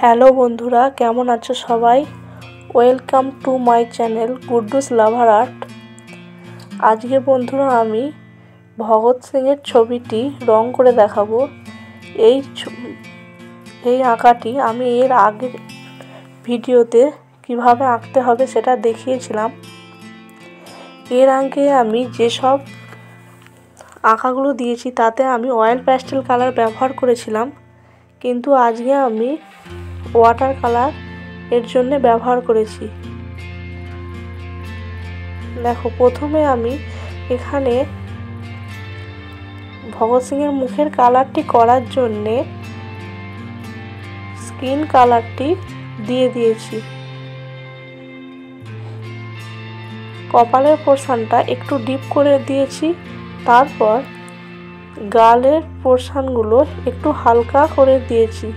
Hello বন্ধুরা, কেমন আছো সবাই? Welcome to my channel Guddu's lover art. আজকে বন্ধুরা আমি ভগৎ সিংয়ের ছবিটি রং করে দেখাবো। এই আঁকাটি আমি এর আগের ভিডিওতে কিভাবে আঁকতে হবে সেটা দেখিয়েছিলাম। এর আগে আমি যেসব আঁকাগুলো দিয়েছি তাতে আমি অয়েল প্যাস্টেল কালার ব্যবহার করেছিলাম, কিন্তু আজকে আমি ওয়াটার কালার এর জন্য ব্যবহার করেছি। দেখো, প্রথমে আমি এখানে ভগৎ সিংয়ের মুখের কালারটি করার জন্যে স্কিন কালারটি দিয়ে দিয়েছি। কপালের পোর্শনটা একটু ডিপ করে দিয়েছি, তারপর গালের পোর্শনগুলো একটু হালকা করে দিয়েছি।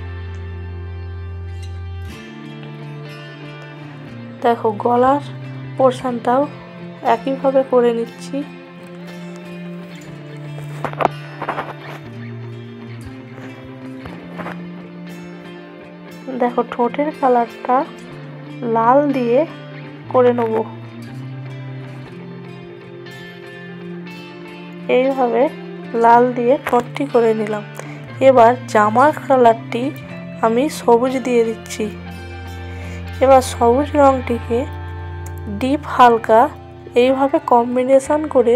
দেখো, গলার পোর্শনটাও একইভাবে করে নিচ্ছি। দেখো, ঠোঁটের কালারটা লাল দিয়ে করে নেব। এইভাবে লাল দিয়ে ঠোঁটটি করে নিলাম। এবার জামার কালারটি আমি সবুজ দিয়ে দিচ্ছি। এবার সবুজ রঙটিকে ডিপ হালকা এইভাবে কম্বিনেশন করে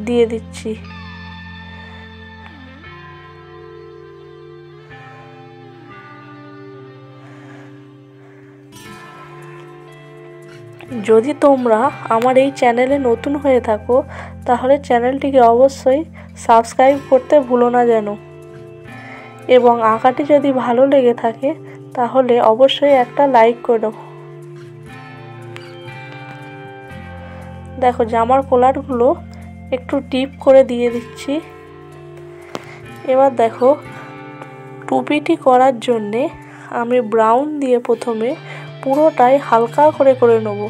দিয়ে দিচ্ছি। যদি তোমরা আমার এই চ্যানেলে নতুন হয়ে থাকো তাহলে চ্যানেলটিকে অবশ্যই সাবস্ক্রাইব করতে ভুলো না যেন, এবং আঁকাটি যদি ভালো লেগে থাকে তাহলে অবশ্যই একটা লাইক করো। দেখো, জামার কলারগুলো একটু ডিপ করে দিয়ে দিচ্ছি। এবার দেখো, টুপিটি করার জন্যে আমি ব্রাউন দিয়ে প্রথমে পুরোটাই হালকা করে করে নেব।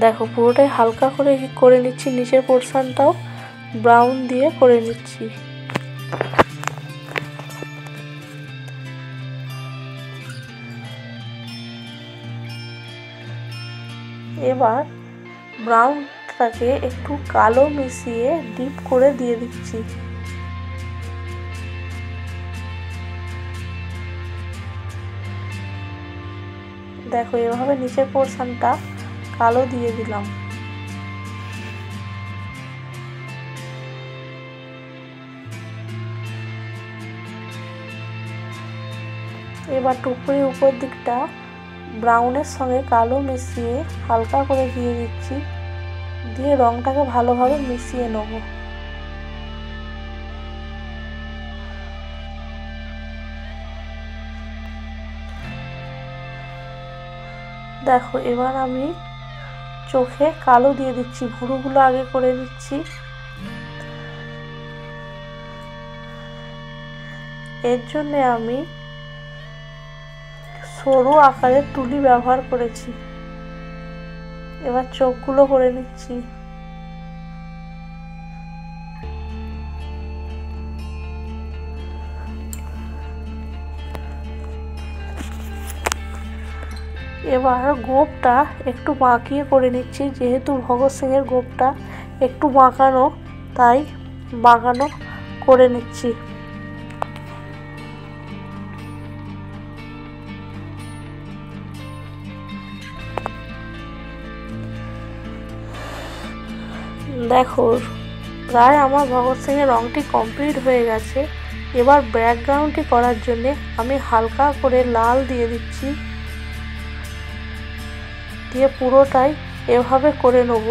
দেখো, পুরোটাই হালকা করে নিচ্ছি। নিচের পোর্শনটাও ব্রাউন দিয়ে করে নিচ্ছি। এবার ব্রাউনটাকে একটু কালো মিশিয়ে ডিপ করে দিয়ে দিচ্ছি। দেখো, এভাবে নিচের পোর্শনটা কালো দিয়ে দিলাম। এবার টুপির উপর দিকটা ব্রাউনের সঙ্গে কালো মিশিয়ে হালকা করে দিয়ে দিচ্ছি, দিয়ে রংটাকে ভালোভাবে মিশিয়ে নেব। দেখো, এবার আমি চোখে কালো দিয়ে দিচ্ছি। ভুরুগুলো আগে করে নিচ্ছি। এর জন্য আমি সরু আকারের তুলি ব্যবহার করেছি। এবার চোখগুলো করে নিচ্ছি। এবার গোঁপটা একটু বাঁকিয়ে করে নিচ্ছি। যেহেতু ভগৎ সিংয়ের গোঁপটা একটু বাঁকানো, তাই বাঁকানো করে নিচ্ছি। দেখো, প্রায় আমার ভগৎ সিংয়ের রংটি কমপ্লিট হয়ে গেছে। এবার ব্যাকগ্রাউন্ডটি করার জন্যে আমি হালকা করে লাল দিয়ে দিচ্ছি, দিয়ে পুরোটাই এভাবে করে নেব।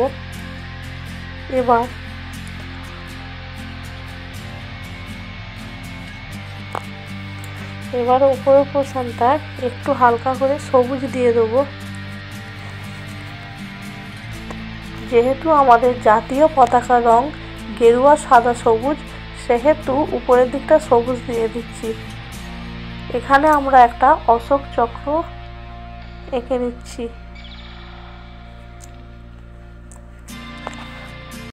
এবার উপরের পোর্শনটা একটু হালকা করে সবুজ দিয়ে দেবো। যেহেতু আমাদের জাতীয় পতাকার রং গেরুয়া, সাদা, সবুজ, সেহেতু উপরের দিকটা সবুজ দিয়ে দিচ্ছি। এখানে আমরা একটা অশোক চক্র এঁকে নিচ্ছি।